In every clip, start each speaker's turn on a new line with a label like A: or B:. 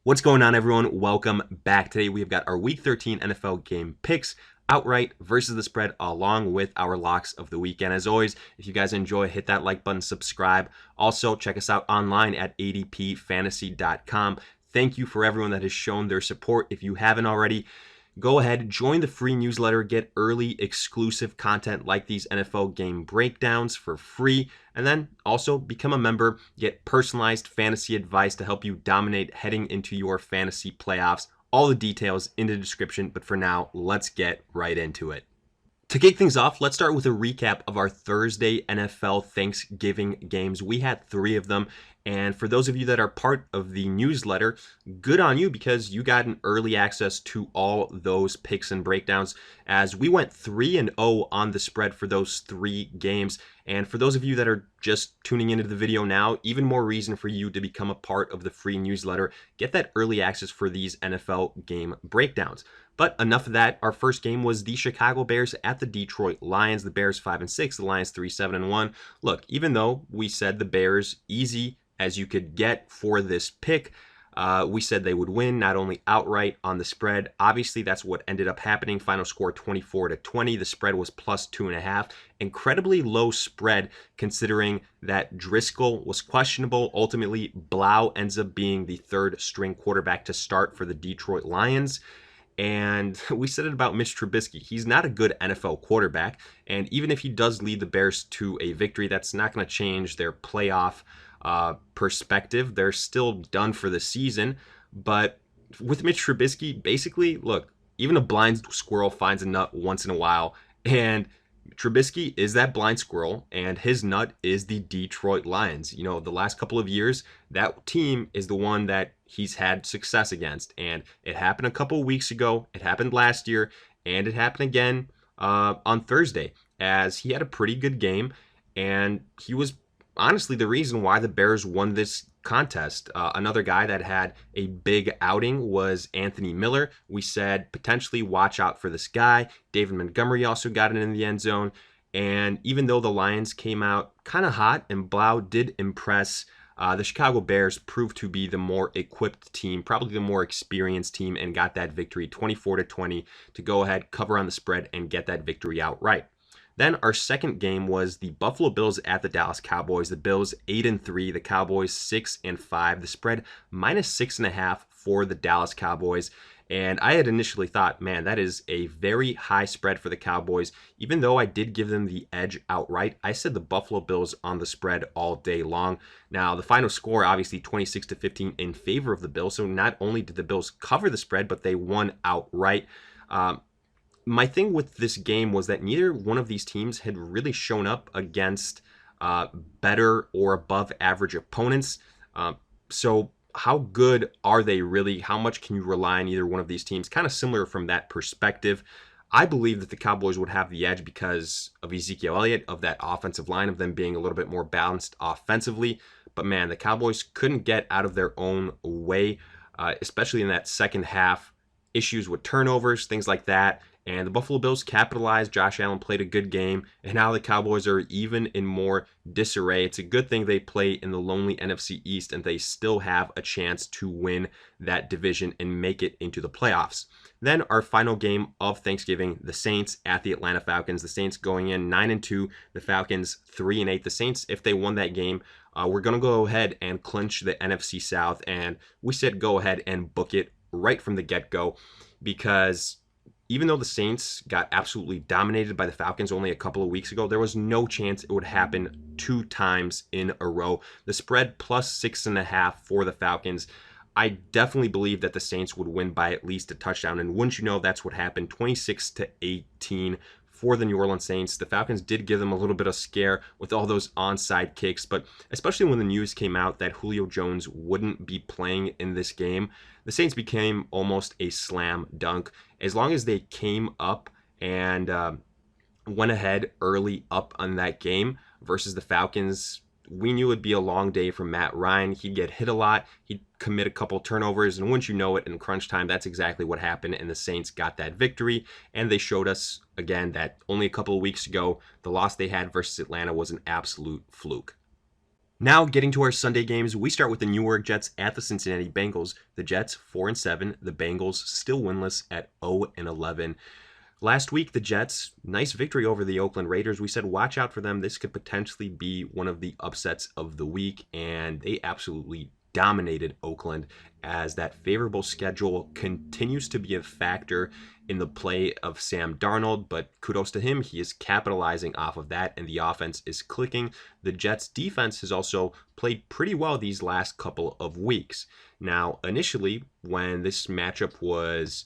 A: What's going on, everyone? Welcome back. Today we've got our Week 13 NFL game picks, outright versus the spread, along with our locks of the weekend. As always, if you guys enjoy, hit that like button, subscribe. Also, check us out online at adpfantasy.com. Thank you for everyone that has shown their support. If you haven't already, go ahead, join the free newsletter, get early exclusive content like these NFL game breakdowns for free, and then also become a member, get personalized fantasy advice to help you dominate heading into your fantasy playoffs. All the details in the description, but for now, let's get right into it. To kick things off, let's start with a recap of our Thursday NFL Thanksgiving games. We had 3 of them, and for those of you that are part of the newsletter, good on you because you got an early access to all those picks and breakdowns, as we went 3-0 on the spread for those 3 games. And for those of you that are just tuning into the video now, even more reason for you to become a part of the free newsletter. Get that early access for these NFL game breakdowns. But enough of that. Our first game was the Chicago Bears at the Detroit Lions. The Bears 5-6, the Lions 3-7-1. Look, even though we said the Bears easy as you could get for this pick, we said they would win not only outright on the spread. Obviously, that's what ended up happening. Final score 24-20. The spread was plus 2.5. Incredibly low spread considering that Driscoll was questionable. Ultimately, Blau ends up being the third string quarterback to start for the Detroit Lions. And we said it about Mitch Trubisky. He's not a good NFL quarterback. And even if he does lead the Bears to a victory, that's not going to change their playoff perspective. They're still done for the season. But with Mitch Trubisky, basically, look, even a blind squirrel finds a nut once in a while. And Trubisky is that blind squirrel, and his nut is the Detroit Lions. You know, the last couple of years, that team is the one that he's had success against. And it happened a couple of weeks ago, it happened last year, and it happened again on Thursday, as he had a pretty good game, and he was honestly the reason why the Bears won this contest. Another guy that had a big outing was Anthony Miller. We said potentially watch out for this guy. David Montgomery also got it in the end zone. And even though the Lions came out kind of hot and Blau did impress, the Chicago Bears proved to be the more equipped team, probably the more experienced team, and got that victory 24-20 to go ahead, cover on the spread, and get that victory outright. Then our second game was the Buffalo Bills at the Dallas Cowboys. The Bills 8-3, the Cowboys 6-5. The spread -6.5 for the Dallas Cowboys. And I had initially thought, man, that is a very high spread for the Cowboys. Even though I did give them the edge outright, I said the Buffalo Bills on the spread all day long. Now, the final score, obviously 26-15 in favor of the Bills. So not only did the Bills cover the spread, but they won outright. My thing with this game was that neither one of these teams had really shown up against better or above average opponents. So how good are they really? How much can you rely on either one of these teams? Kind of similar from that perspective. I believe that the Cowboys would have the edge because of Ezekiel Elliott, of that offensive line, of them being a little bit more balanced offensively. But man, the Cowboys couldn't get out of their own way, especially in that second half. Issues with turnovers, things like that. And the Buffalo Bills capitalized. Josh Allen played a good game. And now the Cowboys are even in more disarray. It's a good thing they play in the lonely NFC East and they still have a chance to win that division and make it into the playoffs. Then our final game of Thanksgiving, the Saints at the Atlanta Falcons. The Saints going in 9-2, the Falcons 3-8. The Saints, if they won that game, we're going to go ahead and clinch the NFC South. And we said go ahead and book it right from the get-go, because even though the Saints got absolutely dominated by the Falcons only a couple of weeks ago, there was no chance it would happen 2 times in a row. The spread plus 6.5 for the Falcons. I definitely believe that the Saints would win by at least a touchdown. And wouldn't you know, that's what happened, 26-18 for the New Orleans Saints. The Falcons did give them a little bit of scare with all those onside kicks, but especially when the news came out that Julio Jones wouldn't be playing in this game, the Saints became almost a slam dunk. As long as they came up and went ahead early up on that game versus the Falcons, we knew it'd be a long day for Matt Ryan. He'd get hit a lot. He'd commit a couple turnovers, and once you know it, in crunch time, that's exactly what happened, and the Saints got that victory, and they showed us, again, that only a couple of weeks ago, the loss they had versus Atlanta was an absolute fluke. Now, getting to our Sunday games, we start with the New York Jets at the Cincinnati Bengals. The Jets 4-7, the Bengals still winless at 0-11. Last week, the Jets, nice victory over the Oakland Raiders. We said watch out for them. This could potentially be one of the upsets of the week, and they absolutely dominated Oakland as that favorable schedule continues to be a factor in the play of Sam Darnold, but kudos to him. He is capitalizing off of that, and the offense is clicking. The Jets' defense has also played pretty well these last couple of weeks. Now, initially, when this matchup was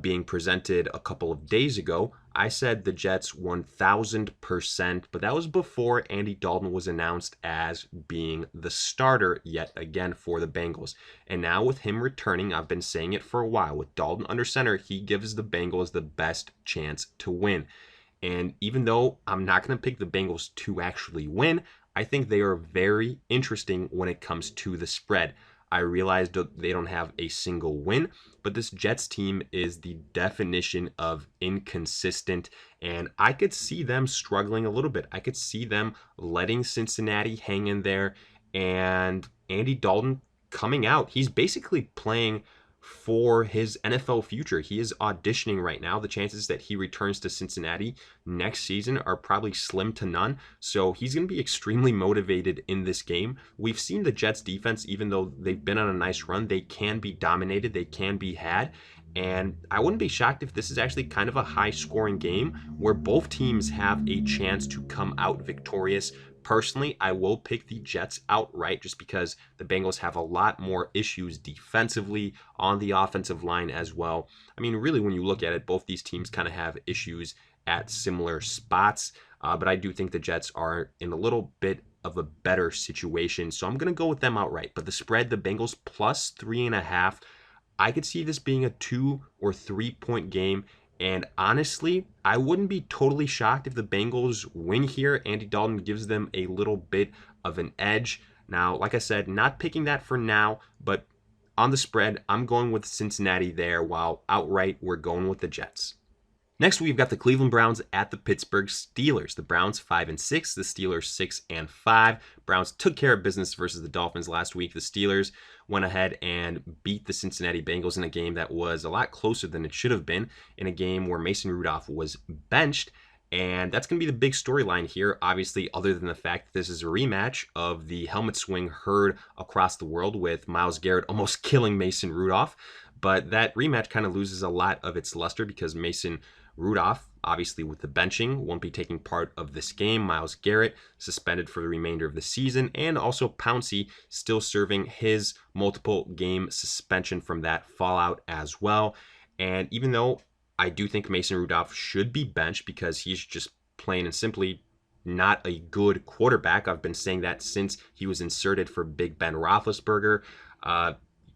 A: being presented a couple of days ago, I said the Jets 1,000%, but that was before Andy Dalton was announced as being the starter yet again for the Bengals. And now with him returning, I've been saying it for a while, with Dalton under center, he gives the Bengals the best chance to win. And even though I'm not going to pick the Bengals to actually win, I think they are very interesting when it comes to the spread. I realized that they don't have a single win, but this Jets team is the definition of inconsistent, and I could see them struggling a little bit. I could see them letting Cincinnati hang in there, and Andy Dalton coming out. He's basically playing for his NFL future. He is auditioning right now. The chances that he returns to Cincinnati next season are probably slim to none. So he's going to be extremely motivated in this game. We've seen the Jets defense, even though they've been on a nice run, they can be dominated, they can be had. And I wouldn't be shocked if this is actually kind of a high scoring game where both teams have a chance to come out victorious. Personally, I will pick the Jets outright just because the Bengals have a lot more issues defensively on the offensive line as well. I mean, really, when you look at it, both these teams kind of have issues at similar spots, but I do think the Jets are in a little bit of a better situation, so I'm going to go with them outright. But the spread, the Bengals plus 3.5, I could see this being a 2 or 3 point game. And honestly, I wouldn't be totally shocked if the Bengals win here. Andy Dalton gives them a little bit of an edge. Now, like I said, not picking that for now, but on the spread, I'm going with Cincinnati there, while outright, we're going with the Jets. Next, we've got the Cleveland Browns at the Pittsburgh Steelers. The Browns 5-6, the Steelers 6-5. Browns took care of business versus the Dolphins last week. The Steelers went ahead and beat the Cincinnati Bengals in a game that was a lot closer than it should have been, in a game where Mason Rudolph was benched. And that's going to be the big storyline here, obviously, other than the fact that this is a rematch of the helmet swing heard across the world with Myles Garrett almost killing Mason Rudolph. But that rematch kind of loses a lot of its luster because Mason Rudolph, obviously with the benching, won't be taking part of this game. Myles Garrett suspended for the remainder of the season, and also Pouncey still serving his multiple game suspension from that fallout as well. And even though I do think Mason Rudolph should be benched because he's just plain and simply not a good quarterback, I've been saying that since he was inserted for Big Ben Roethlisberger.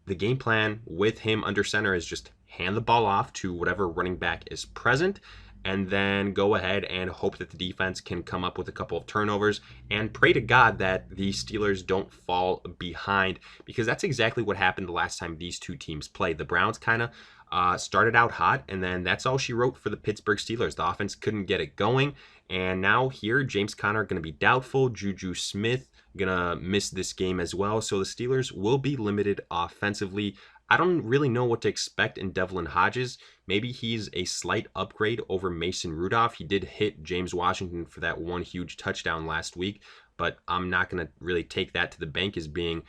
A: The game plan with him under center is just hand the ball off to whatever running back is present, and then go ahead and hope that the defense can come up with a couple of turnovers and pray to God that the Steelers don't fall behind, because that's exactly what happened the last time these two teams played. The Browns kind of started out hot, and then that's all she wrote for the Pittsburgh Steelers. The offense couldn't get it going, and now here, James Conner going to be doubtful. Juju Smith going to miss this game as well, so the Steelers will be limited offensively. I don't really know what to expect in Devlin Hodges. Maybe he's a slight upgrade over Mason Rudolph. He did hit James Washington for that one huge touchdown last week, but I'm not going to really take that to the bank as being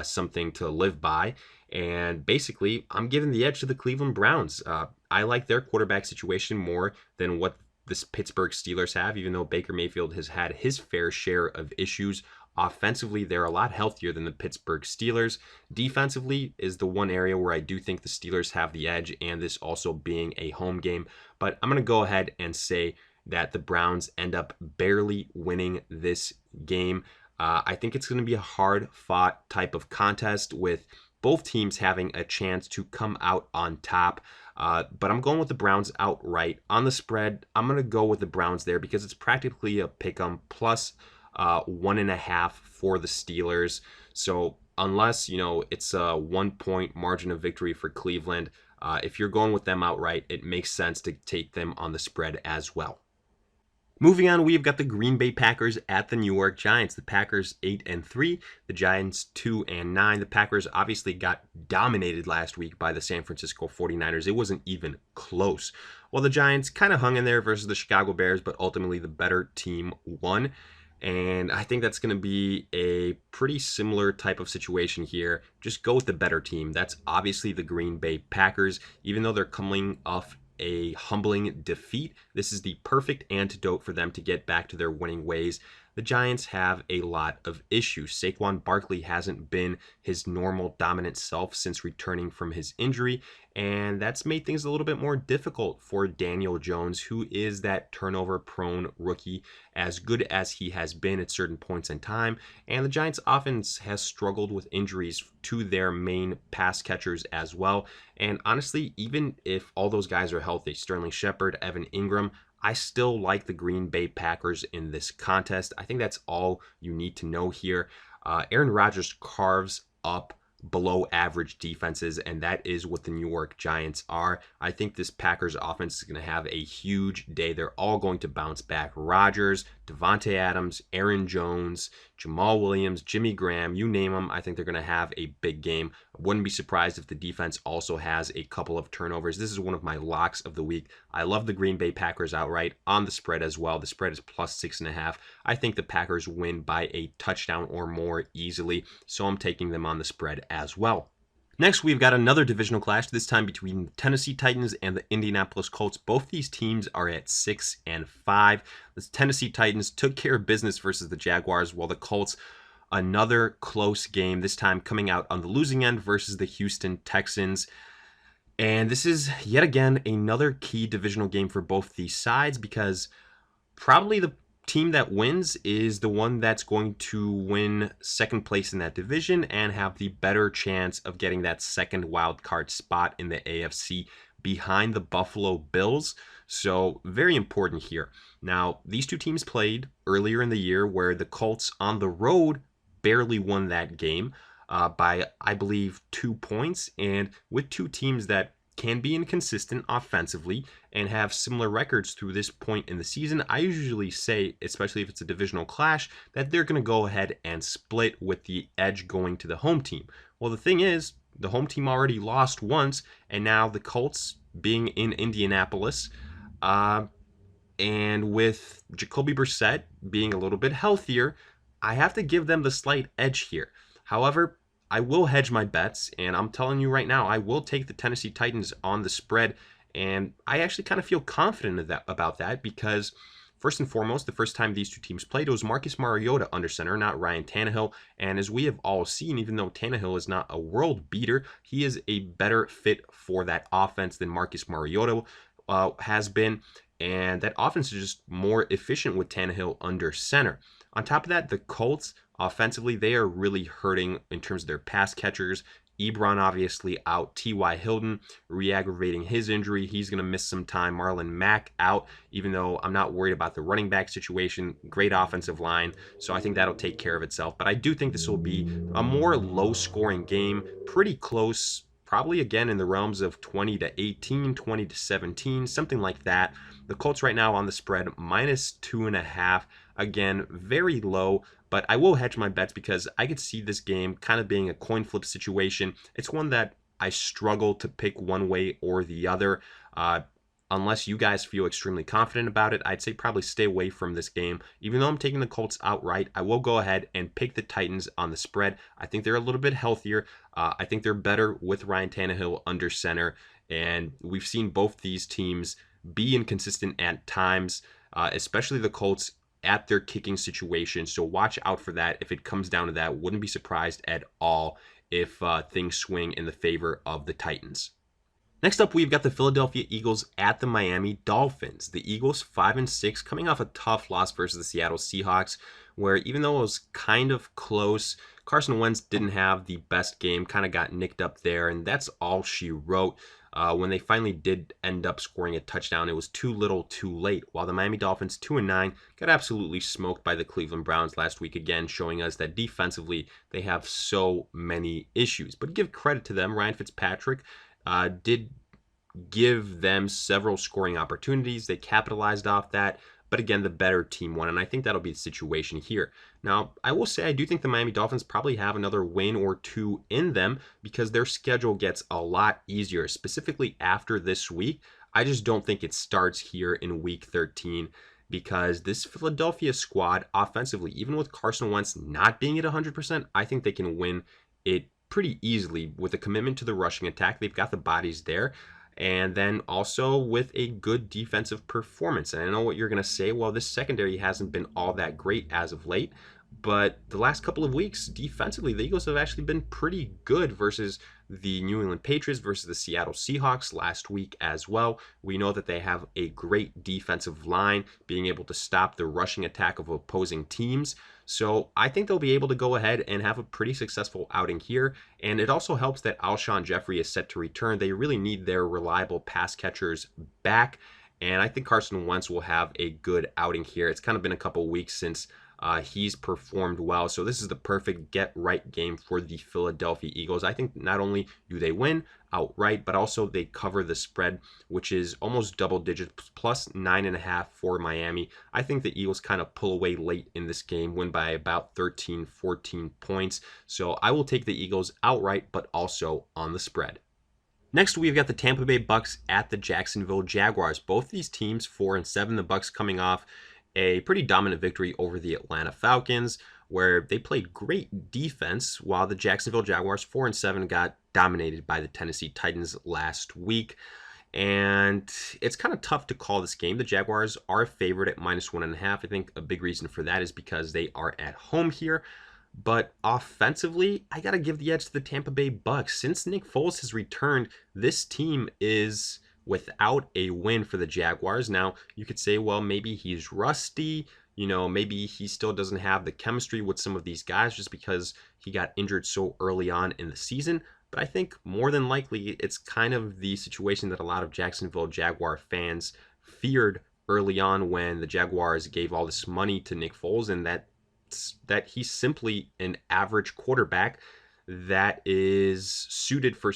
A: something to live by. And basically, I'm giving the edge to the Cleveland Browns. I like their quarterback situation more than what this Pittsburgh Steelers have, even though Baker Mayfield has had his fair share of issues. Offensively, they're a lot healthier than the Pittsburgh Steelers. Defensively is the one area where I do think the Steelers have the edge, and this also being a home game. But I'm going to go ahead and say that the Browns end up barely winning this game. I think it's going to be a hard-fought type of contest with both teams having a chance to come out on top. But I'm going with the Browns outright. On the spread, I'm going to go with the Browns there because it's practically a pick-em plus 1.5 for the Steelers. So unless, it's a 1 point margin of victory for Cleveland, if you're going with them outright, it makes sense to take them on the spread as well. Moving on, we've got the Green Bay Packers at the New York Giants. The Packers 8-3, the Giants 2-9. The Packers obviously got dominated last week by the San Francisco 49ers. It wasn't even close. While the Giants kind of hung in there versus the Chicago Bears, but ultimately the better team won. And I think that's going to be a pretty similar type of situation here. Just go with the better team. That's obviously the Green Bay Packers. Even though they're coming off a humbling defeat, this is the perfect antidote for them to get back to their winning ways. The Giants have a lot of issues. Saquon Barkley hasn't been his normal dominant self since returning from his injury, and that's made things a little bit more difficult for Daniel Jones, who is that turnover-prone rookie, as good as he has been at certain points in time. And the Giants' offense has struggled with injuries to their main pass catchers as well. And honestly, even if all those guys are healthy, Sterling Shepard, Evan Ingram, I still like the Green Bay Packers in this contest. I think that's all you need to know here. Aaron Rodgers carves up below average defenses, and that is what the New York Giants are. I think this Packers offense is going to have a huge day. They're all going to bounce back. Rodgers, Devontae Adams, Aaron Jones, Jamal Williams, Jimmy Graham, you name them. I think they're going to have a big game. I wouldn't be surprised if the defense also has a couple of turnovers. This is one of my locks of the week. I love the Green Bay Packers outright on the spread as well. The spread is plus 6.5. I think the Packers win by a touchdown or more easily, so I'm taking them on the spread as well. Next, we've got another divisional clash, this time between the Tennessee Titans and the Indianapolis Colts. Both these teams are at 6-5. The Tennessee Titans took care of business versus the Jaguars, while the Colts, another close game, this time coming out on the losing end versus the Houston Texans. And this is, yet again, another key divisional game for both these sides, because probably the team that wins is the one that's going to win second place in that division and have the better chance of getting that second wild card spot in the AFC behind the Buffalo Bills. So very important here. Now, these two teams played earlier in the year where the Colts on the road barely won that game by, I believe, 2 points. And with two teams that can be inconsistent offensively and have similar records through this point in the season, I usually say, especially if it's a divisional clash, that they're going to go ahead and split with the edge going to the home team. Well, the thing is, the home team already lost once, and now the Colts being in Indianapolis, and with Jacoby Brissett being a little bit healthier, I have to give them the slight edge here. However, I will hedge my bets, and I'm telling you right now, I will take the Tennessee Titans on the spread, and I actually kind of feel confident about that because, first and foremost, the first time these two teams played, it was Marcus Mariota under center, not Ryan Tannehill, and as we have all seen, even though Tannehill is not a world beater, he is a better fit for that offense than Marcus Mariota has been, and that offense is just more efficient with Tannehill under center. On top of that, the Colts, offensively, they are really hurting in terms of their pass catchers. Ebron obviously out. T.Y. Hilton re-aggravating his injury. He's going to miss some time. Marlon Mack out, even though I'm not worried about the running back situation. Great offensive line, so I think that'll take care of itself. But I do think this will be a more low-scoring game, pretty close, probably again in the realms of 20-18, 20-17, something like that. The Colts right now on the spread, minus 2.5. Again, very low, but I will hedge my bets because I could see this game kind of being a coin flip situation. It's one that I struggle to pick one way or the other. Unless you guys feel extremely confident about it, I'd say probably stay away from this game. Even though I'm taking the Colts outright, I will go ahead and pick the Titans on the spread. I think they're a little bit healthier. I think they're better with Ryan Tannehill under center, and we've seen both these teams be inconsistent at times, especially the Colts at their kicking situation. So watch out for that. If it comes down to that, wouldn't be surprised at all if things swing in the favor of the Titans. Next up, we've got the Philadelphia Eagles at the Miami Dolphins. The Eagles 5-6, coming off a tough loss versus the Seattle Seahawks, where even though it was kind of close, Carson Wentz didn't have the best game, kind of got nicked up there, and that's all she wrote. When they finally did end up scoring a touchdown, it was too little too late. While the Miami Dolphins 2-9 got absolutely smoked by the Cleveland Browns last week, again showing us that defensively they have so many issues. But give credit to them, Ryan Fitzpatrick did give them several scoring opportunities. They capitalized off that. but again, the better team won, and I think that'll be the situation here. Now, I will say I do think the Miami Dolphins probably have another win or two in them because their schedule gets a lot easier, specifically after this week. I just don't think it starts here in week 13 because this Philadelphia squad offensively, even with Carson Wentz not being at 100%, I think they can win it pretty easily with a commitment to the rushing attack. They've got the bodies there. And then also with a good defensive performance. And I know what you're going to say. Well, this secondary hasn't been all that great as of late. But the last couple of weeks, defensively, the Eagles have actually been pretty good versus the New England Patriots, versus the Seattle Seahawks last week as well. We know that they have a great defensive line, being able to stop the rushing attack of opposing teams. So I think they'll be able to go ahead and have a pretty successful outing here. And it also helps that Alshon Jeffrey is set to return. They really need their reliable pass catchers back. And I think Carson Wentz will have a good outing here. It's kind of been a couple weeks since he's performed well. So this is the perfect get-right game for the Philadelphia Eagles. I think not only do they win outright, but also they cover the spread, which is almost double digits, plus 9.5 for Miami. I think the Eagles kind of pull away late in this game, win by about 13, 14 points. So I will take the Eagles outright, but also on the spread. Next, we've got the Tampa Bay Bucks at the Jacksonville Jaguars. Both these teams 4-7. The Bucks coming off a pretty dominant victory over the Atlanta Falcons, where they played great defense, while the Jacksonville Jaguars 4-7 got dominated by the Tennessee Titans last week. And it's kind of tough to call this game. The Jaguars are a favorite at -1.5. I think a big reason for that is because they are at home here. But offensively, I got to give the edge to the Tampa Bay Bucks. Since Nick Foles has returned, this team is without a win for the Jaguars. Now, you could say, well, maybe he's rusty. Maybe he still doesn't have the chemistry with some of these guys just because he got injured so early on in the season. But I think more than likely, it's kind of the situation that a lot of Jacksonville Jaguar fans feared early on when the Jaguars gave all this money to Nick Foles, and that he's simply an average quarterback that is suited for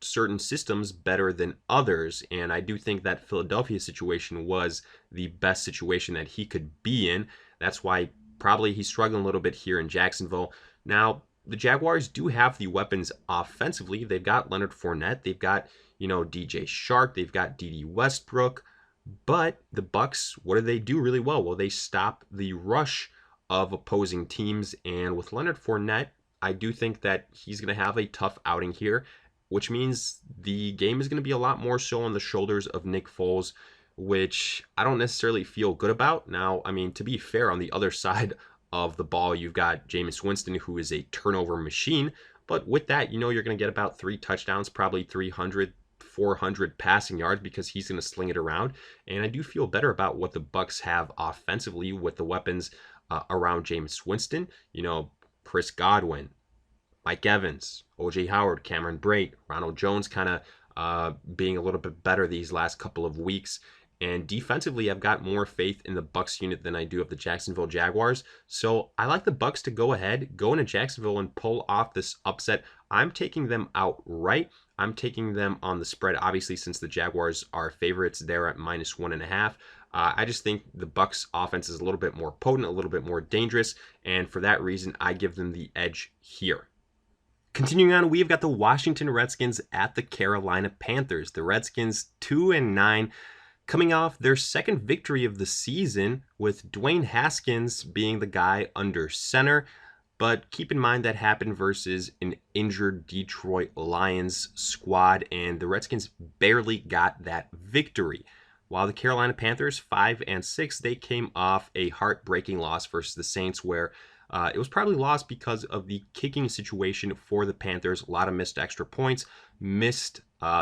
A: certain systems better than others. And I do think that Philadelphia situation was the best situation that he could be in. That's why probably he's struggling a little bit here in Jacksonville. Now, the Jaguars do have the weapons offensively. They've got Leonard Fournette. They've got, DJ Shark. They've got Dede Westbrook. But the Bucks, what do they do really well? Well, they stop the rush of opposing teams. And with Leonard Fournette, I do think that he's going to have a tough outing here, which means the game is going to be a lot more so on the shoulders of Nick Foles, which I don't necessarily feel good about. Now, I mean, to be fair, on the other side of the ball, you've got Jameis Winston, who is a turnover machine. But with that, you're going to get about 3 touchdowns, probably 300, 400 passing yards because he's going to sling it around. And I do feel better about what the Bucks have offensively with the weapons around Jameis Winston. Chris Godwin, Mike Evans, O.J. Howard, Cameron Brate, Ronald Jones kind of being a little bit better these last couple of weeks. And defensively, I've got more faith in the Bucks unit than I do of the Jacksonville Jaguars. So I like the Bucks to go ahead, go into Jacksonville and pull off this upset. I'm taking them outright. I'm taking them on the spread, obviously, since the Jaguars are favorites there at -1.5. I just think the Bucks offense is a little bit more potent, a little bit more dangerous. And for that reason, I give them the edge here. Continuing on, we've got the Washington Redskins at the Carolina Panthers. The Redskins 2-9, coming off their second victory of the season, with Dwayne Haskins being the guy under center. But keep in mind that happened versus an injured Detroit Lions squad, and the Redskins barely got that victory. While the Carolina Panthers 5-6, they came off a heartbreaking loss versus the Saints, where it was probably lost because of the kicking situation for the Panthers. A lot of missed extra points, missed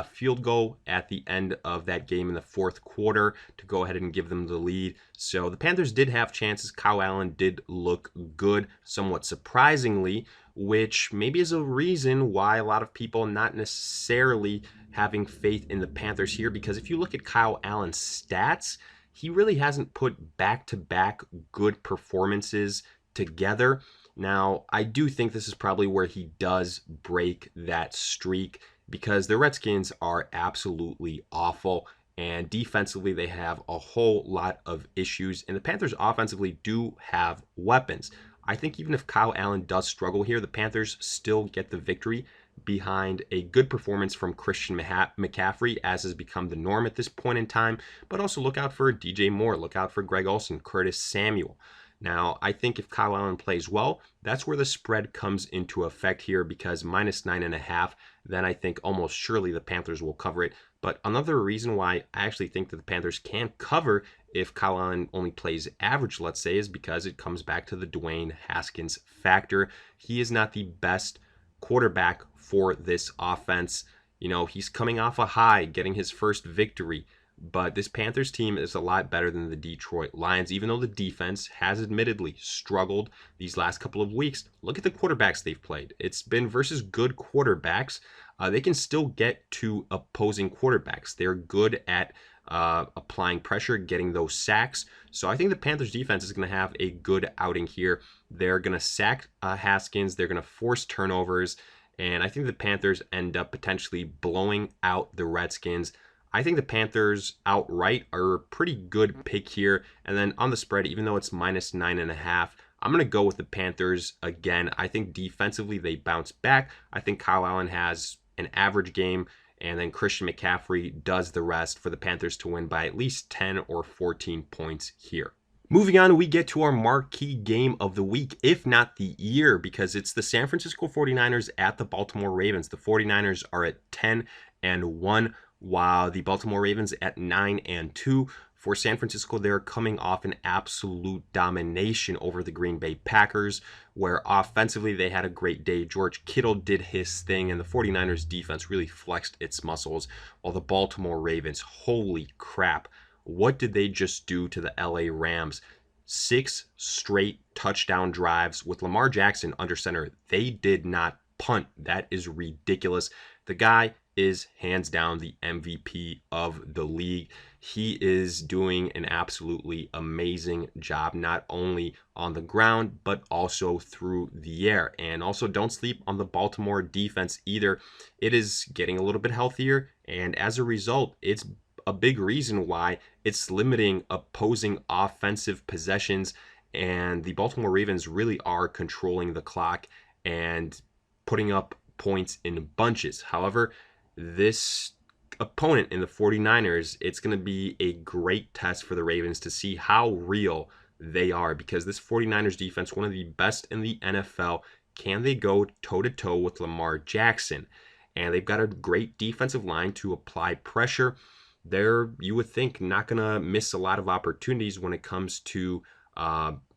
A: field goal at the end of that game in the fourth quarter to go ahead and give them the lead. So the Panthers did have chances. Kyle Allen did look good, somewhat surprisingly, which maybe is a reason why a lot of people not necessarily having faith in the Panthers here, because if you look at Kyle Allen's stats, he really hasn't put back-to-back good performances together. Now, I do think this is probably where he does break that streak, because the Redskins are absolutely awful. And defensively, they have a whole lot of issues. And the Panthers offensively do have weapons. I think even if Kyle Allen does struggle here, the Panthers still get the victory behind a good performance from Christian McCaffrey, as has become the norm at this point in time. But also look out for DJ Moore, look out for Greg Olsen, Curtis Samuel. Now, I think if Kyle Allen plays well, that's where the spread comes into effect here, because -9.5, then I think almost surely the Panthers will cover it. But another reason why I actually think that the Panthers can cover if Kyle Allen only plays average, let's say, is because it comes back to the Dwayne Haskins factor. He is not the best quarterback for this offense. You know, he's coming off a high, getting his first victory. But this Panthers team is a lot better than the Detroit Lions, even though the defense has admittedly struggled these last couple of weeks. Look at the quarterbacks they've played. It's been versus good quarterbacks. They can still get to opposing quarterbacks. They're good at applying pressure, getting those sacks. So I think the Panthers defense is going to have a good outing here. They're going to sack Haskins. They're going to force turnovers. And I think the Panthers end up potentially blowing out the Redskins. I think the Panthers outright are a pretty good pick here. And then on the spread, even though it's -9.5, I'm going to go with the Panthers again. I think defensively they bounce back. I think Kyle Allen has an average game, and then Christian McCaffrey does the rest for the Panthers to win by at least 10 or 14 points here. Moving on, we get to our marquee game of the week, if not the year, because it's the San Francisco 49ers at the Baltimore Ravens. The 49ers are at 10-1, while the Baltimore Ravens at 9-2. For San Francisco, they're coming off an absolute domination over the Green Bay Packers, where offensively they had a great day. George Kittle did his thing, and the 49ers defense really flexed its muscles, while the Baltimore Ravens, holy crap, what did they just do to the LA Rams? 6 straight touchdown drives with Lamar Jackson under center. They did not punt. That is ridiculous. The guy is hands down the MVP of the league. He is doing an absolutely amazing job, not only on the ground, but also through the air. And also don't sleep on the Baltimore defense either. It is getting a little bit healthier, and as a result, it's a big reason why it's limiting opposing offensive possessions, and the Baltimore Ravens really are controlling the clock and putting up points in bunches. However, this opponent in the 49ers, it's going to be a great test for the Ravens to see how real they are, because this 49ers defense, one of the best in the NFL, can they go toe-to-toe with Lamar Jackson? And they've got a great defensive line to apply pressure. They're, you would think, not going to miss a lot of opportunities when it comes to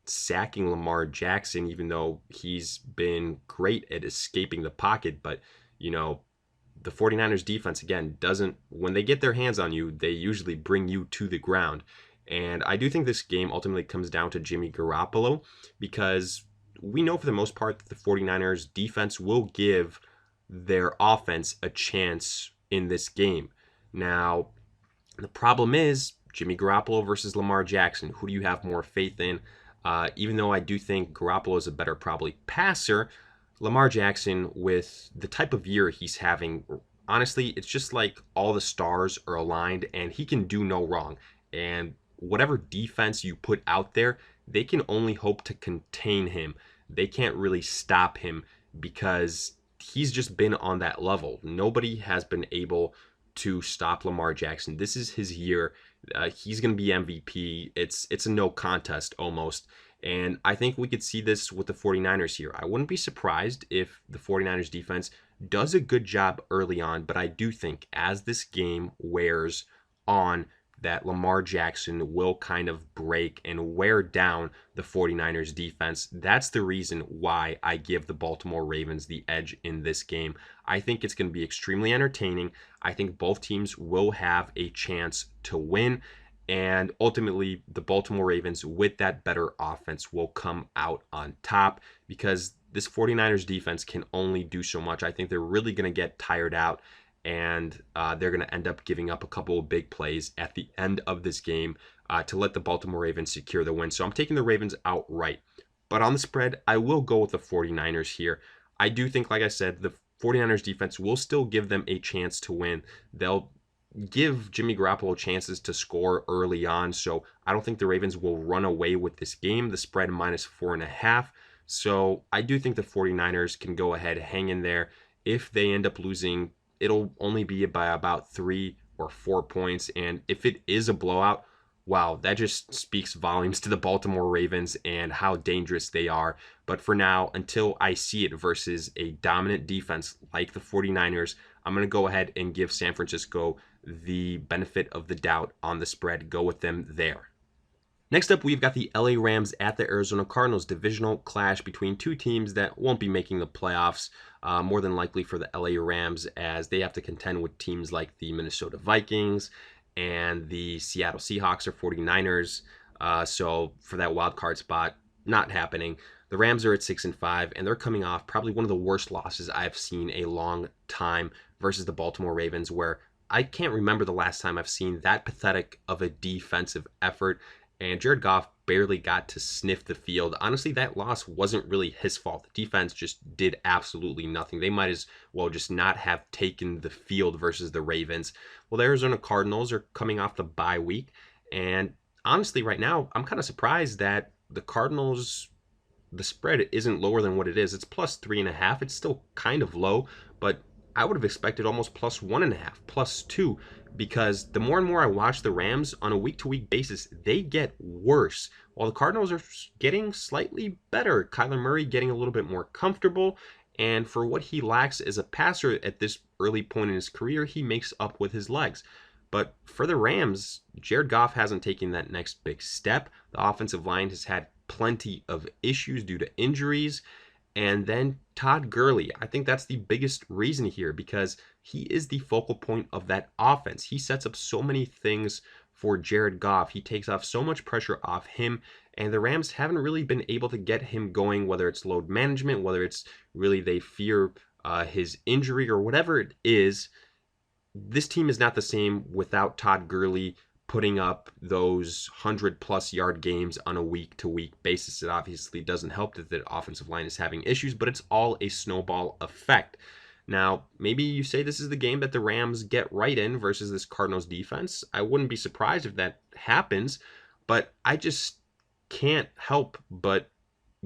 A: sacking Lamar Jackson, even though he's been great at escaping the pocket. But, you know, the 49ers defense, again, doesn't, when they get their hands on you, they usually bring you to the ground. And I do think this game ultimately comes down to Jimmy Garoppolo, because we know for the most part that the 49ers defense will give their offense a chance in this game. Now, the problem is Jimmy Garoppolo versus Lamar Jackson. Who do you have more faith in? Even though I do think Garoppolo is a better probably passer, Lamar Jackson, with the type of year he's having, honestly, it's just like all the stars are aligned and he can do no wrong. And whatever defense you put out there, they can only hope to contain him. They can't really stop him because he's just been on that level. Nobody has been able to stop Lamar Jackson. This is his year. He's going to be MVP. It's a no contest almost. And I think we could see this with the 49ers here. I wouldn't be surprised if the 49ers defense does a good job early on, but I do think as this game wears on, that Lamar Jackson will kind of break and wear down the 49ers defense. That's the reason why I give the Baltimore Ravens the edge in this game. I think it's going to be extremely entertaining. I think both teams will have a chance to win. And ultimately, the Baltimore Ravens, with that better offense, will come out on top, because this 49ers defense can only do so much. I think they're really going to get tired out, and they're going to end up giving up a couple of big plays at the end of this game to let the Baltimore Ravens secure the win. So I'm taking the Ravens outright. But on the spread, I will go with the 49ers here. I do think, like I said, the 49ers defense will still give them a chance to win. They'll give Jimmy Garoppolo chances to score early on. So I don't think the Ravens will run away with this game. The spread -4.5. So I do think the 49ers can go ahead, hang in there. If they end up losing, it'll only be by about 3 or 4 points. And if it is a blowout, wow, that just speaks volumes to the Baltimore Ravens and how dangerous they are. But for now, until I see it versus a dominant defense like the 49ers, I'm going to go ahead and give San Francisco the benefit of the doubt on the spread. Go with them there. Next up, we've got the LA Rams at the Arizona Cardinals, divisional clash between two teams that won't be making the playoffs, more than likely for the LA Rams, as they have to contend with teams like the Minnesota Vikings and the Seattle Seahawks or 49ers. So for that wild card spot, not happening. The Rams are at 6-5, and they're coming off probably one of the worst losses I've seen a long time versus the Baltimore Ravens, where I can't remember the last time I've seen that pathetic of a defensive effort. And Jared Goff barely got to sniff the field. Honestly, that loss wasn't really his fault. The defense just did absolutely nothing. They might as well just not have taken the field versus the Ravens. Well, the Arizona Cardinals are coming off the bye week. And honestly, right now, I'm kind of surprised that the Cardinals, the spread isn't lower than what it is. It's +3.5. It's still kind of low, but I would have expected almost +1.5, +2, because the more and more I watch the Rams on a week-to-week basis, they get worse, while the Cardinals are getting slightly better. Kyler Murray getting a little bit more comfortable, and for what he lacks as a passer at this early point in his career, he makes up with his legs. But for the Rams, Jared Goff hasn't taken that next big step. The offensive line has had plenty of issues due to injuries. And then Todd Gurley, I think that's the biggest reason here, because he is the focal point of that offense. He sets up so many things for Jared Goff. He takes off so much pressure off him, and the Rams haven't really been able to get him going, whether it's load management, whether it's really they fear his injury or whatever it is. This team is not the same without Todd Gurley putting up those 100+ yard games on a week-to-week basis. It obviously doesn't help that the offensive line is having issues, but it's all a snowball effect. Now, maybe you say this is the game that the Rams get right in versus this Cardinals defense. I wouldn't be surprised if that happens, but I just can't help but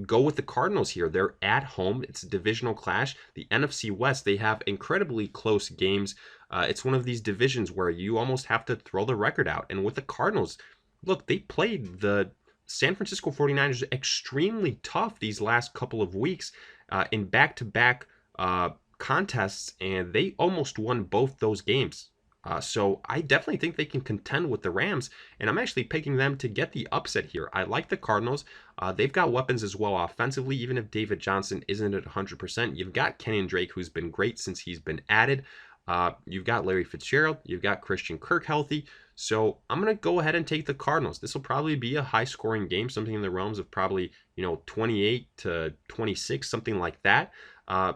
A: go with the Cardinals here. They're at home. It's a divisional clash. The NFC West, they have incredibly close games. It's one of these divisions where you almost have to throw the record out. And with the Cardinals, look, they played the San Francisco 49ers extremely tough these last couple of weeks in back-to-back contests, and they almost won both those games. So I definitely think they can contend with the Rams, and I'm actually picking them to get the upset here. I like the Cardinals. They've got weapons as well offensively, even if David Johnson isn't at 100%. You've got Kenyon Drake, who's been great since he's been added. You've got Larry Fitzgerald. You've got Christian Kirk healthy. So I'm going to go ahead and take the Cardinals. This will probably be a high-scoring game, something in the realms of probably 28-26, something like that.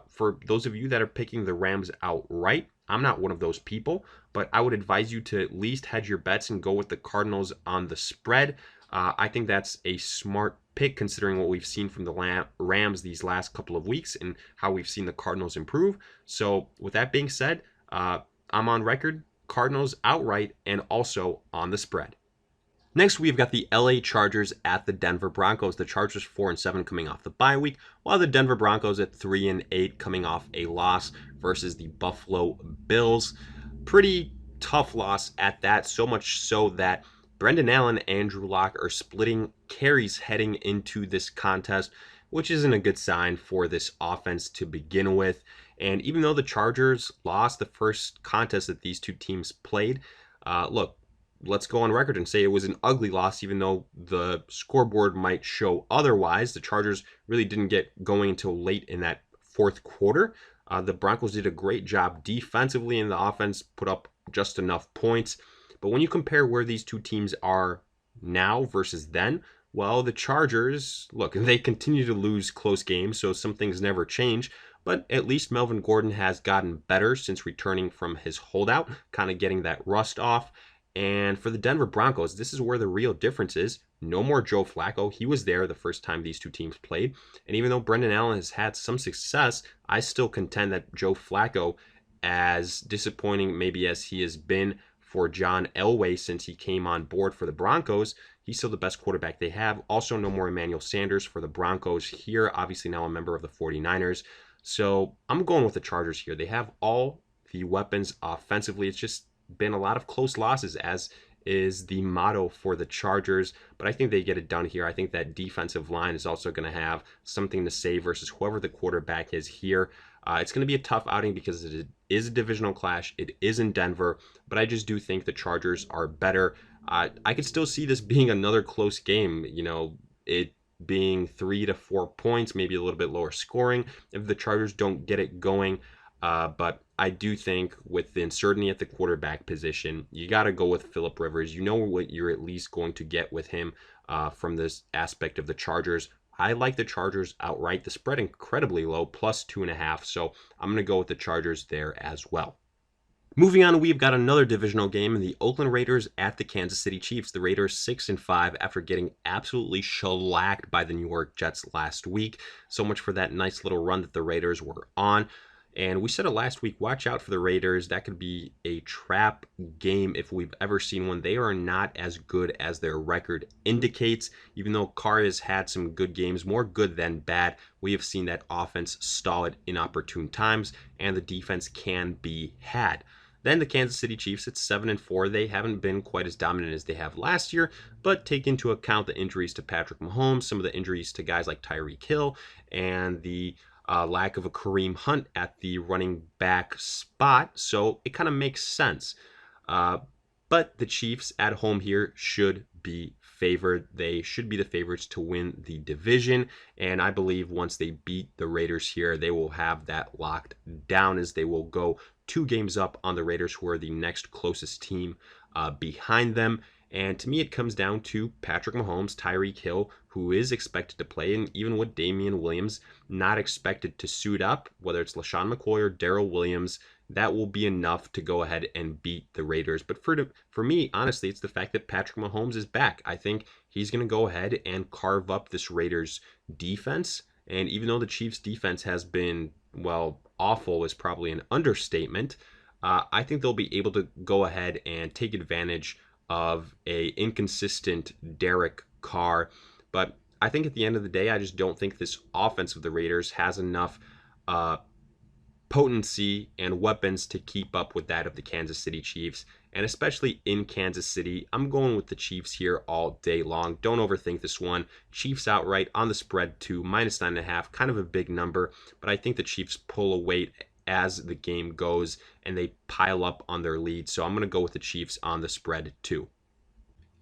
A: For those of you that are picking the Rams outright, I'm not one of those people, but I would advise you to at least hedge your bets and go with the Cardinals on the spread. I think that's a smart pick considering what we've seen from the Rams these last couple of weeks and how we've seen the Cardinals improve. So with that being said, I'm on record, Cardinals outright and also on the spread. Next, we've got the LA Chargers at the Denver Broncos. The Chargers 4-7 coming off the bye week, while the Denver Broncos at 3-8 coming off a loss versus the Buffalo Bills. Pretty tough loss at that, so much so that Brendan Allen and Andrew Luck are splitting carries heading into this contest, which isn't a good sign for this offense to begin with. And even though the Chargers lost the first contest that these two teams played, look, let's go on record and say it was an ugly loss, even though the scoreboard might show otherwise. The Chargers really didn't get going until late in that fourth quarter. The Broncos did a great job defensively, and the offense put up just enough points. But when you compare where these two teams are now versus then, well, the Chargers, look, they continue to lose close games, so some things never change. But at least Melvin Gordon has gotten better since returning from his holdout, kind of getting that rust off. And for the Denver Broncos, this is where the real difference is. No more Joe Flacco. He was there the first time these two teams played. And even though Brendan Allen has had some success, I still contend that Joe Flacco, as disappointing maybe as he has been for John Elway since he came on board for the Broncos. He's still the best quarterback they have. Also, no more Emmanuel Sanders for the Broncos here. Obviously, now a member of the 49ers. So I'm going with the Chargers here. They have all the weapons offensively. It's just been a lot of close losses, as is the motto for the Chargers, but I think they get it done here. I think that defensive line is also going to have something to say versus whoever the quarterback is here. It's going to be a tough outing because it is a divisional clash. It is in Denver, but I just do think the Chargers are better. I could still see this being another close game, it being 3 to 4 points, maybe a little bit lower scoring if the Chargers don't get it going. But I do think with the uncertainty at the quarterback position, you got to go with Phillip Rivers. You know what you're at least going to get with him from this aspect of the Chargers. I like the Chargers outright. The spread incredibly low, plus 2.5. So I'm going to go with the Chargers there as well. Moving on, we've got another divisional game in the Oakland Raiders at the Kansas City Chiefs. The Raiders 6-5 after getting absolutely shellacked by the New York Jets last week. So much for that nice little run that the Raiders were on. And we said it last week, watch out for the Raiders. That could be a trap game if we've ever seen one. They are not as good as their record indicates. Even though Carr has had some good games, more good than bad, we have seen that offense stall at inopportune times, and the defense can be had. Then the Kansas City Chiefs at 7-4. They haven't been quite as dominant as they have last year, but take into account the injuries to Patrick Mahomes, some of the injuries to guys like Tyreek Hill, and the lack of a Kareem Hunt at the running back spot. So it kind of makes sense. But the Chiefs at home here should be favored. They should be the favorites to win the division. And I believe once they beat the Raiders here, they will have that locked down, as they will go 2 games up on the Raiders, who are the next closest team behind them. And to me, it comes down to Patrick Mahomes, Tyreek Hill, who is expected to play, and even with Damian Williams not expected to suit up, whether it's LaShawn McCoy or Darrell Williams, that will be enough to go ahead and beat the Raiders. But for me, honestly, it's the fact that Patrick Mahomes is back. I think he's going to go ahead and carve up this Raiders defense. And even though the Chiefs defense has been, well, awful is probably an understatement, I think they'll be able to go ahead and take advantage of a inconsistent Derek Carr. But I think at the end of the day, I just don't think this offense of the Raiders has enough potency and weapons to keep up with that of the Kansas City Chiefs. And especially in Kansas City, I'm going with the Chiefs here all day long. Don't overthink this one. Chiefs outright on the spread to -9.5, kind of a big number, but I think the Chiefs pull away as the game goes and they pile up on their lead. So I'm going to go with the Chiefs on the spread too.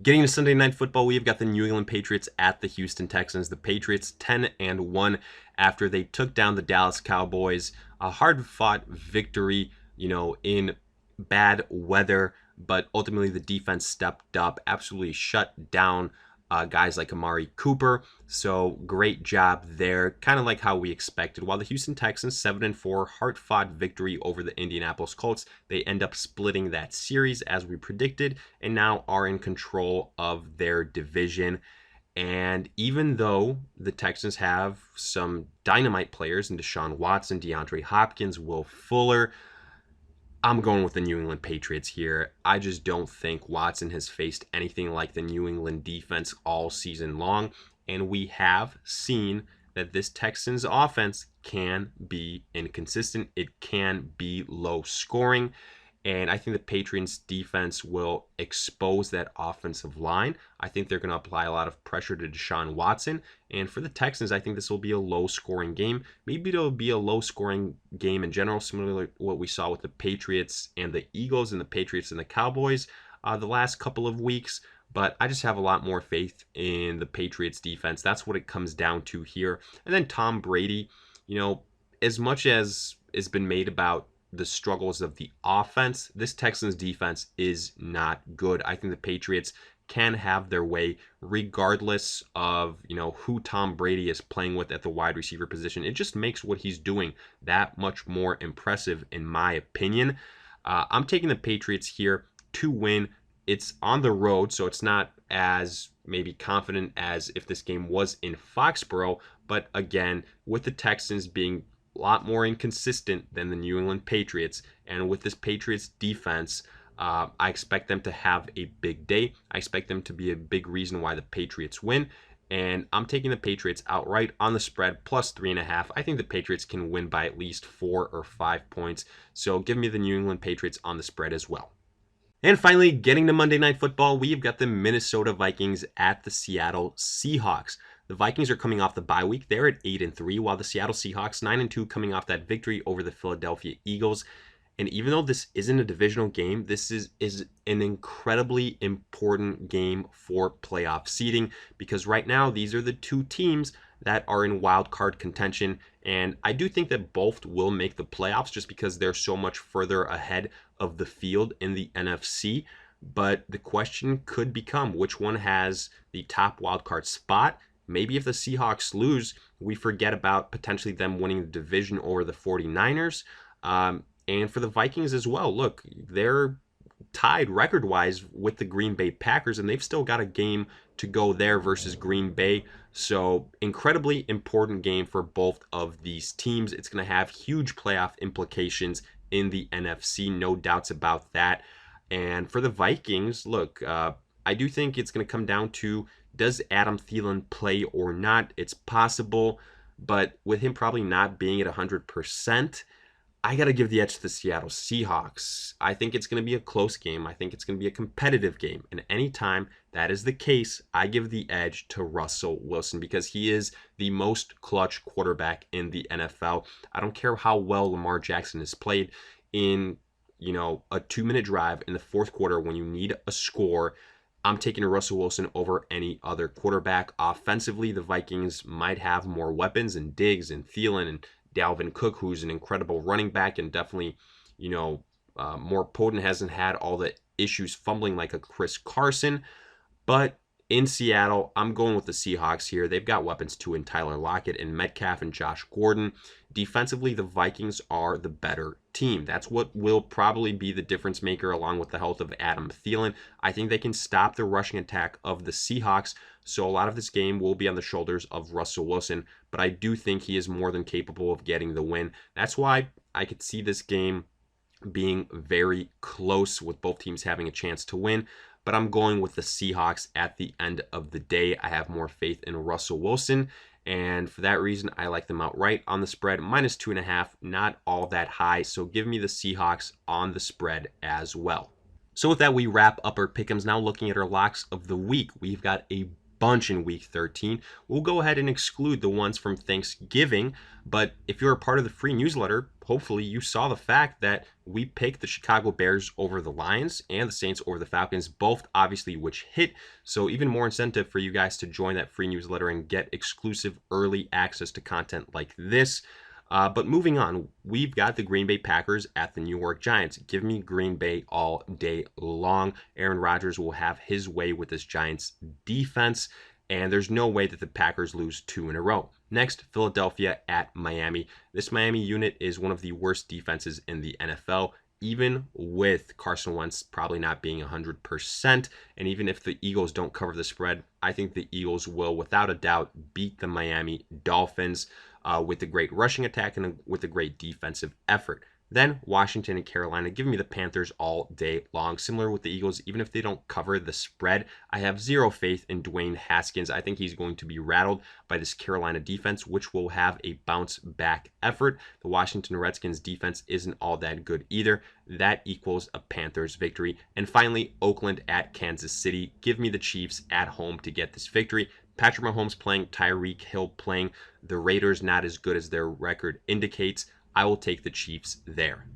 A: Getting to Sunday Night Football, we've got the New England Patriots at the Houston Texans. The Patriots 10-1 after they took down the Dallas Cowboys. A hard-fought victory, in bad weather, but ultimately the defense stepped up, absolutely shut down guys like Amari Cooper. So great job there, kind of like how we expected. While the Houston Texans 7-4, hard-fought victory over the Indianapolis Colts, they end up splitting that series as we predicted, and now are in control of their division. And even though the Texans have some dynamite players in Deshaun Watson, DeAndre Hopkins, Will Fuller, I'm going with the New England Patriots here. I just don't think Watson has faced anything like the New England defense all season long. And we have seen that this Texans offense can be inconsistent. It can be low scoring. And I think the Patriots defense will expose that offensive line. I think they're going to apply a lot of pressure to Deshaun Watson. And for the Texans, I think this will be a low-scoring game. Maybe it'll be a low-scoring game in general, similar to what we saw with the Patriots and the Eagles and the Patriots and the Cowboys the last couple of weeks. But I just have a lot more faith in the Patriots defense. That's what it comes down to here. And then Tom Brady, as much as it's been made about the struggles of the offense, this Texans defense is not good. I think the Patriots can have their way regardless of, who Tom Brady is playing with at the wide receiver position. It just makes what he's doing that much more impressive, in my opinion. I'm taking the Patriots here to win. It's on the road, so it's not as maybe confident as if this game was in Foxborough. But again, with the Texans being a lot more inconsistent than the New England Patriots, and with this Patriots defense I expect them to have a big day. I expect them to be a big reason why the Patriots win. And I'm taking the Patriots outright on the spread plus 3.5. I think the Patriots can win by at least 4 or 5 points. So give me the New England Patriots on the spread as well. And finally, getting to Monday Night Football, we've got the Minnesota Vikings at the Seattle Seahawks. The Vikings are coming off the bye week. They're at 8-3, while the Seattle Seahawks 9-2, coming off that victory over the Philadelphia Eagles. And even though this isn't a divisional game, this is an incredibly important game for playoff seeding, because right now these are the two teams that are in wild card contention. And I do think that both will make the playoffs just because they're so much further ahead of the field in the NFC. But the question could become which one has the top wild card spot. Maybe if the Seahawks lose, we forget about potentially them winning the division over the 49ers. And for the Vikings as well, look, they're tied record-wise with the Green Bay Packers, and they've still got a game to go there versus Green Bay. So incredibly important game for both of these teams. It's going to have huge playoff implications in the NFC, no doubts about that. And for the Vikings, look, I do think it's going to come down to, does Adam Thielen play or not? It's possible, but with him probably not being at 100%, I got to give the edge to the Seattle Seahawks. I think it's going to be a close game. I think it's going to be a competitive game. And anytime that is the case, I give the edge to Russell Wilson because he is the most clutch quarterback in the NFL. I don't care how well Lamar Jackson has played in, a 2-minute drive in the fourth quarter when you need a score. I'm taking Russell Wilson over any other quarterback. Offensively, the Vikings might have more weapons and Diggs and Thielen and Dalvin Cook, who's an incredible running back and definitely, more potent, hasn't had all the issues fumbling like a Chris Carson. But in Seattle, I'm going with the Seahawks here. They've got weapons too in Tyler Lockett and Metcalf and Josh Gordon. Defensively, the Vikings are the better team. That's what will probably be the difference maker along with the health of Adam Thielen. I think they can stop the rushing attack of the Seahawks. So a lot of this game will be on the shoulders of Russell Wilson, but I do think he is more than capable of getting the win. That's why I could see this game being very close with both teams having a chance to win. But I'm going with the Seahawks at the end of the day. I have more faith in Russell Wilson, and for that reason, I like them outright on the spread, minus 2.5, not all that high. So give me the Seahawks on the spread as well. So with that, we wrap up our pick'ems. Now looking at our locks of the week, we've got a bunch in week 13. We'll go ahead and exclude the ones from Thanksgiving, but if you're a part of the free newsletter, hopefully you saw the fact that we picked the Chicago Bears over the Lions and the Saints over the Falcons, both obviously which hit. So even more incentive for you guys to join that free newsletter and get exclusive early access to content like this. But moving on, we've got the Green Bay Packers at the New York Giants. Give me Green Bay all day long. Aaron Rodgers will have his way with this Giants defense, and there's no way that the Packers lose 2 in a row. Next, Philadelphia at Miami. This Miami unit is one of the worst defenses in the NFL, even with Carson Wentz probably not being 100%. And even if the Eagles don't cover the spread, I think the Eagles will, without a doubt, beat the Miami Dolphins with a great rushing attack and with a great defensive effort. Then Washington and Carolina, give me the Panthers all day long. Similar with the Eagles, even if they don't cover the spread, I have zero faith in Dwayne Haskins. I think he's going to be rattled by this Carolina defense, which will have a bounce back effort. The Washington Redskins defense isn't all that good either. That equals a Panthers victory. And finally, Oakland at Kansas City. Give me the Chiefs at home to get this victory. Patrick Mahomes playing, Tyreek Hill playing. The Raiders not as good as their record indicates. I will take the Chiefs there.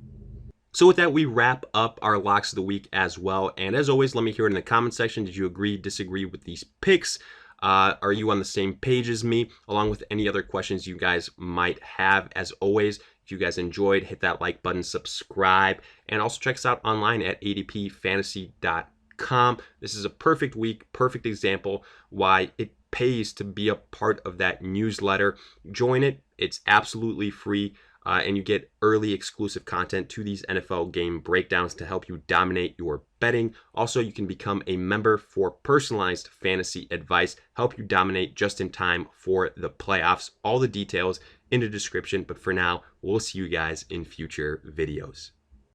A: So with that, we wrap up our locks of the week as well. And as always, let me hear it in the comment section. Did you agree, disagree with these picks? Are you on the same page as me? Along with any other questions you guys might have. As always, if you guys enjoyed, hit that like button, subscribe, and also check us out online at adpfantasy.com. This is a perfect week, perfect example why it pays to be a part of that newsletter. Join it. It's absolutely free. And you get early exclusive content to these NFL game breakdowns to help you dominate your betting. Also, you can become a member for personalized fantasy advice, help you dominate just in time for the playoffs. All the details in the description. But for now, we'll see you guys in future videos.